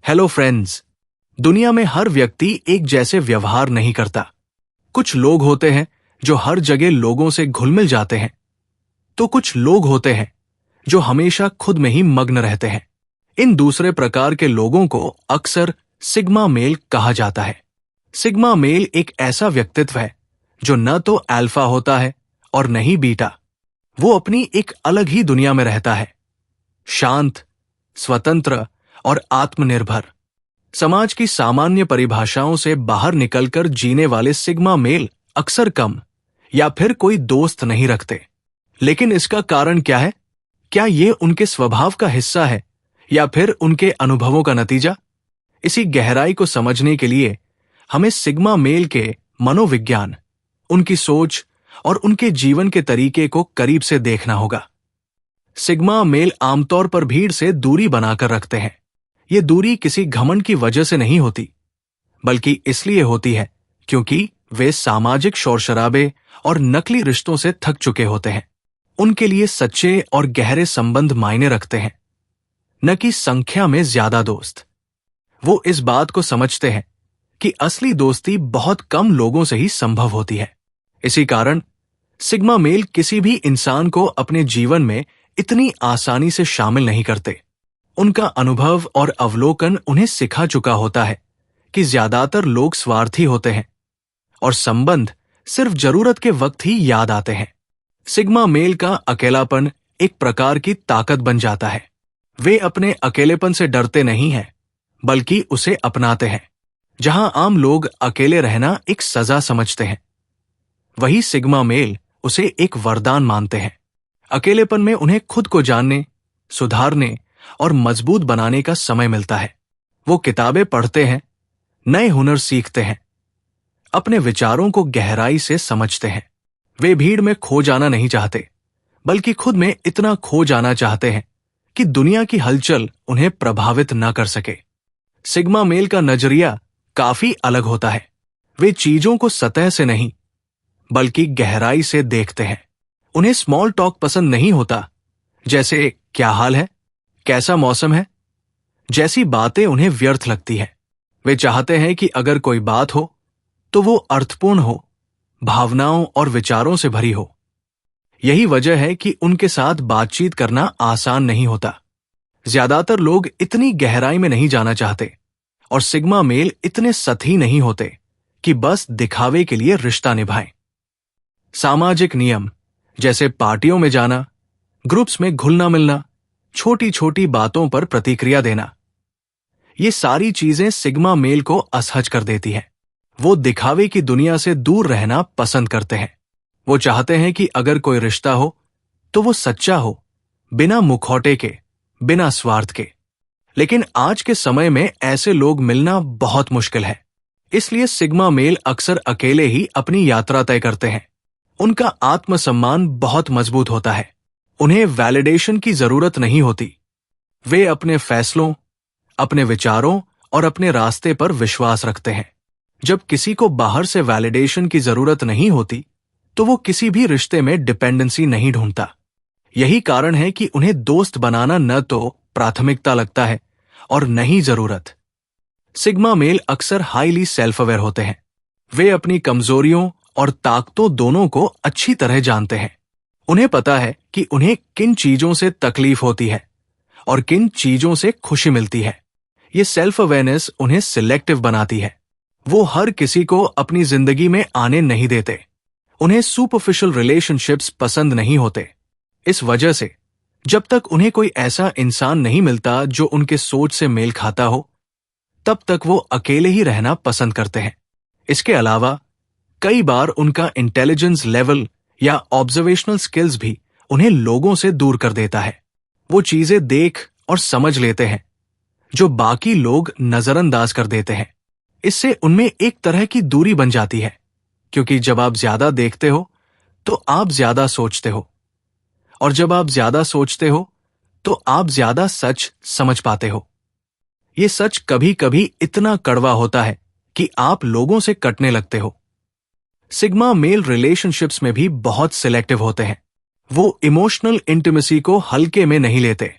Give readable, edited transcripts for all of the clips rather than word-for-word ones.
Hello friends. दुनिया में हर व्यक्ति एक जैसे व्यवहार नहीं करता। कुछ लोग होते हैं जो हर जगह लोगों से घुल मिल जाते हैं, तो कुछ लोग होते हैं जो हमेशा खुद में ही मग्न रहते हैं। इन दूसरे प्रकार के लोगों को अक्सर सिग्मा मेल कहा जाता है। सिग्मा मेल एक ऐसा व्यक्तित्व है जो न तो अल्फा होता है और न ही बीटा। वो अपनी एक अलग ही दुनिया में रहता है, शांत, स्वतंत्र और आत्मनिर्भर। समाज की सामान्य परिभाषाओं से बाहर निकलकर जीने वाले सिग्मा मेल अक्सर कम या फिर कोई दोस्त नहीं रखते। लेकिन इसका कारण क्या है? क्या ये उनके स्वभाव का हिस्सा है या फिर उनके अनुभवों का नतीजा? इसी गहराई को समझने के लिए हमें सिग्मा मेल के मनोविज्ञान, उनकी सोच और उनके जीवन के तरीके को करीब से देखना होगा। सिग्मा मेल आमतौर पर भीड़ से दूरी बनाकर रखते हैं। ये दूरी किसी घमंड की वजह से नहीं होती, बल्कि इसलिए होती है क्योंकि वे सामाजिक शोरशराबे और नकली रिश्तों से थक चुके होते हैं। उनके लिए सच्चे और गहरे संबंध मायने रखते हैं, न कि संख्या में ज्यादा दोस्त। वो इस बात को समझते हैं कि असली दोस्ती बहुत कम लोगों से ही संभव होती है। इसी कारण सिग्मा मेल किसी भी इंसान को अपने जीवन में इतनी आसानी से शामिल नहीं करते। उनका अनुभव और अवलोकन उन्हें सिखा चुका होता है कि ज्यादातर लोग स्वार्थी होते हैं और संबंध सिर्फ जरूरत के वक्त ही याद आते हैं। सिग्मा मेल का अकेलापन एक प्रकार की ताकत बन जाता है। वे अपने अकेलेपन से डरते नहीं हैं, बल्कि उसे अपनाते हैं। जहां आम लोग अकेले रहना एक सजा समझते हैं, वही सिग्मा मेल उसे एक वरदान मानते हैं। अकेलेपन में उन्हें खुद को जानने, सुधारने और मजबूत बनाने का समय मिलता है। वो किताबें पढ़ते हैं, नए हुनर सीखते हैं, अपने विचारों को गहराई से समझते हैं। वे भीड़ में खो जाना नहीं चाहते, बल्कि खुद में इतना खो जाना चाहते हैं कि दुनिया की हलचल उन्हें प्रभावित न कर सके। सिग्मा मेल का नजरिया काफी अलग होता है। वे चीजों को सतह से नहीं, बल्कि गहराई से देखते हैं। उन्हें स्मॉल टॉक पसंद नहीं होता, जैसे क्या हाल है, कैसा मौसम है जैसी बातें उन्हें व्यर्थ लगती है। वे चाहते हैं कि अगर कोई बात हो तो वो अर्थपूर्ण हो, भावनाओं और विचारों से भरी हो। यही वजह है कि उनके साथ बातचीत करना आसान नहीं होता। ज्यादातर लोग इतनी गहराई में नहीं जाना चाहते और सिग्मा मेल इतने सतही नहीं होते कि बस दिखावे के लिए रिश्ता निभाएं। सामाजिक नियम जैसे पार्टियों में जाना, ग्रुप्स में घुलना मिलना, छोटी छोटी बातों पर प्रतिक्रिया देना, ये सारी चीजें सिग्मा मेल को असहज कर देती हैं। वो दिखावे की दुनिया से दूर रहना पसंद करते हैं। वो चाहते हैं कि अगर कोई रिश्ता हो तो वो सच्चा हो, बिना मुखौटे के, बिना स्वार्थ के। लेकिन आज के समय में ऐसे लोग मिलना बहुत मुश्किल है। इसलिए सिग्मा मेल अक्सर अकेले ही अपनी यात्रा तय करते हैं। उनका आत्मसम्मान बहुत मजबूत होता है। उन्हें वैलिडेशन की जरूरत नहीं होती। वे अपने फैसलों, अपने विचारों और अपने रास्ते पर विश्वास रखते हैं। जब किसी को बाहर से वैलिडेशन की जरूरत नहीं होती, तो वो किसी भी रिश्ते में डिपेंडेंसी नहीं ढूंढता। यही कारण है कि उन्हें दोस्त बनाना न तो प्राथमिकता लगता है और न ही जरूरत। सिग्मा मेल अक्सर हाईली सेल्फ अवेयर होते हैं। वे अपनी कमजोरियों और ताकतों दोनों को अच्छी तरह जानते हैं। उन्हें पता है कि उन्हें किन चीजों से तकलीफ होती है और किन चीजों से खुशी मिलती है। ये सेल्फ अवेयरनेस उन्हें सिलेक्टिव बनाती है। वो हर किसी को अपनी जिंदगी में आने नहीं देते। उन्हें सुपरफिशियल रिलेशनशिप्स पसंद नहीं होते। इस वजह से जब तक उन्हें कोई ऐसा इंसान नहीं मिलता जो उनके सोच से मेल खाता हो, तब तक वो अकेले ही रहना पसंद करते हैं। इसके अलावा कई बार उनका इंटेलिजेंस लेवल या ऑब्जर्वेशनल स्किल्स भी उन्हें लोगों से दूर कर देता है। वो चीजें देख और समझ लेते हैं जो बाकी लोग नजरअंदाज कर देते हैं। इससे उनमें एक तरह की दूरी बन जाती है, क्योंकि जब आप ज्यादा देखते हो तो आप ज्यादा सोचते हो, और जब आप ज्यादा सोचते हो तो आप ज्यादा सच समझ पाते हो। ये सच कभी कभी इतना कड़वा होता है कि आप लोगों से कटने लगते हो। सिग्मा मेल रिलेशनशिप्स में भी बहुत सिलेक्टिव होते हैं। वो इमोशनल इंटीमेसी को हल्के में नहीं लेते।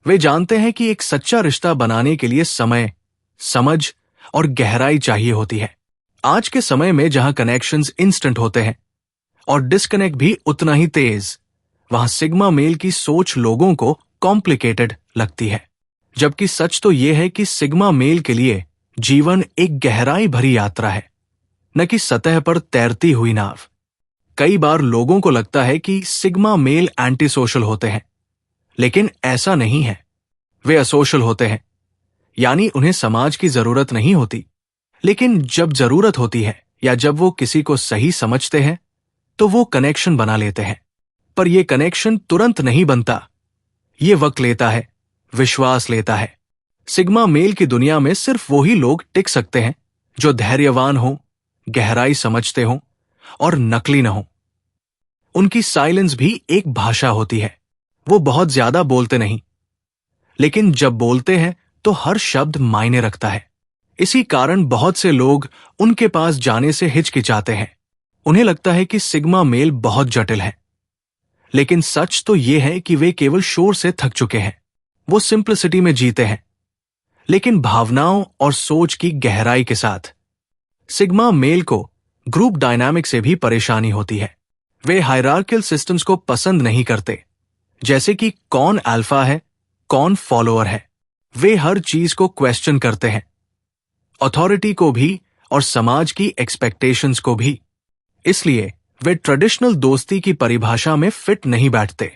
वे जानते हैं कि एक सच्चा रिश्ता बनाने के लिए समय, समझ और गहराई चाहिए होती है। आज के समय में जहां कनेक्शंस इंस्टेंट होते हैं और डिस्कनेक्ट भी उतना ही तेज, वहां सिग्मा मेल की सोच लोगों को कॉम्प्लिकेटेड लगती है। जबकि सच तो यह है कि सिग्मा मेल के लिए जीवन एक गहराई भरी यात्रा है, न कि सतह पर तैरती हुई नाव। कई बार लोगों को लगता है कि सिग्मा मेल एंटी सोशल होते हैं, लेकिन ऐसा नहीं है। वे असोशल होते हैं, यानी उन्हें समाज की जरूरत नहीं होती, लेकिन जब जरूरत होती है या जब वो किसी को सही समझते हैं तो वो कनेक्शन बना लेते हैं। पर यह कनेक्शन तुरंत नहीं बनता, ये वक्त लेता है, विश्वास लेता है। सिग्मा मेल की दुनिया में सिर्फ वही लोग टिक सकते हैं जो धैर्यवान हों, गहराई समझते हों और नकली न हों। उनकी साइलेंस भी एक भाषा होती है। वो बहुत ज्यादा बोलते नहीं, लेकिन जब बोलते हैं तो हर शब्द मायने रखता है। इसी कारण बहुत से लोग उनके पास जाने से हिचकिचाते हैं। उन्हें लगता है कि सिग्मा मेल बहुत जटिल है, लेकिन सच तो यह है कि वे केवल शोर से थक चुके हैं। वो सिंप्लिसिटी में जीते हैं, लेकिन भावनाओं और सोच की गहराई के साथ। सिग्मा मेल को ग्रुप डायनामिक से भी परेशानी होती है। वे हायरार्कियल सिस्टम्स को पसंद नहीं करते, जैसे कि कौन अल्फा है, कौन फॉलोअर है। वे हर चीज को क्वेश्चन करते हैं, अथॉरिटी को भी और समाज की एक्सपेक्टेशंस को भी। इसलिए वे ट्रेडिशनल दोस्ती की परिभाषा में फिट नहीं बैठते,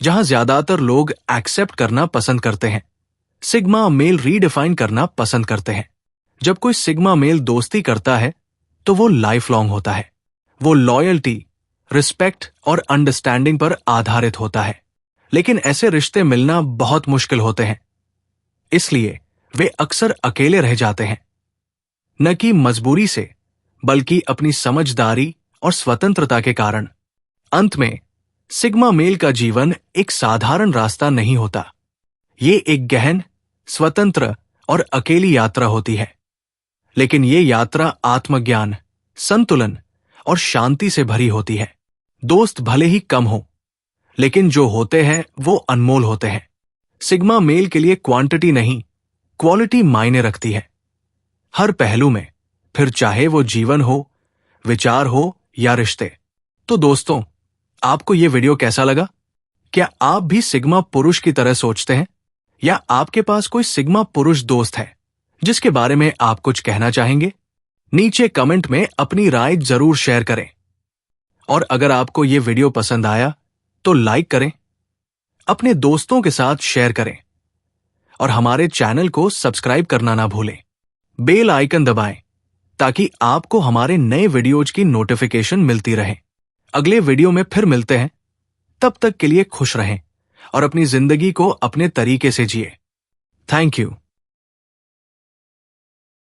जहां ज्यादातर लोग एक्सेप्ट करना पसंद करते हैं। सिग्मा मेल रीडिफाइन करना पसंद करते हैं। जब कोई सिग्मा मेल दोस्ती करता है तो वो लाइफ लॉन्ग होता है। वो लॉयल्टी, रिस्पेक्ट और अंडरस्टैंडिंग पर आधारित होता है। लेकिन ऐसे रिश्ते मिलना बहुत मुश्किल होते हैं, इसलिए वे अक्सर अकेले रह जाते हैं, न कि मजबूरी से, बल्कि अपनी समझदारी और स्वतंत्रता के कारण। अंत में सिग्मा मेल का जीवन एक साधारण रास्ता नहीं होता। ये एक गहन, स्वतंत्र और अकेली यात्रा होती है। लेकिन ये यात्रा आत्मज्ञान, संतुलन और शांति से भरी होती है। दोस्त भले ही कम हो, लेकिन जो होते हैं वो अनमोल होते हैं। सिग्मा मेल के लिए क्वांटिटी नहीं, क्वालिटी मायने रखती है, हर पहलू में, फिर चाहे वो जीवन हो, विचार हो या रिश्ते। तो दोस्तों, आपको ये वीडियो कैसा लगा? क्या आप भी सिग्मा पुरुष की तरह सोचते हैं, या आपके पास कोई सिग्मा पुरुष दोस्त है जिसके बारे में आप कुछ कहना चाहेंगे? नीचे कमेंट में अपनी राय जरूर शेयर करें। और अगर आपको ये वीडियो पसंद आया तो लाइक करें, अपने दोस्तों के साथ शेयर करें और हमारे चैनल को सब्सक्राइब करना ना भूलें। बेल आइकन दबाएं ताकि आपको हमारे नए वीडियोज की नोटिफिकेशन मिलती रहे। अगले वीडियो में फिर मिलते हैं। तब तक के लिए खुश रहें और अपनी जिंदगी को अपने तरीके से जिए। Thank you.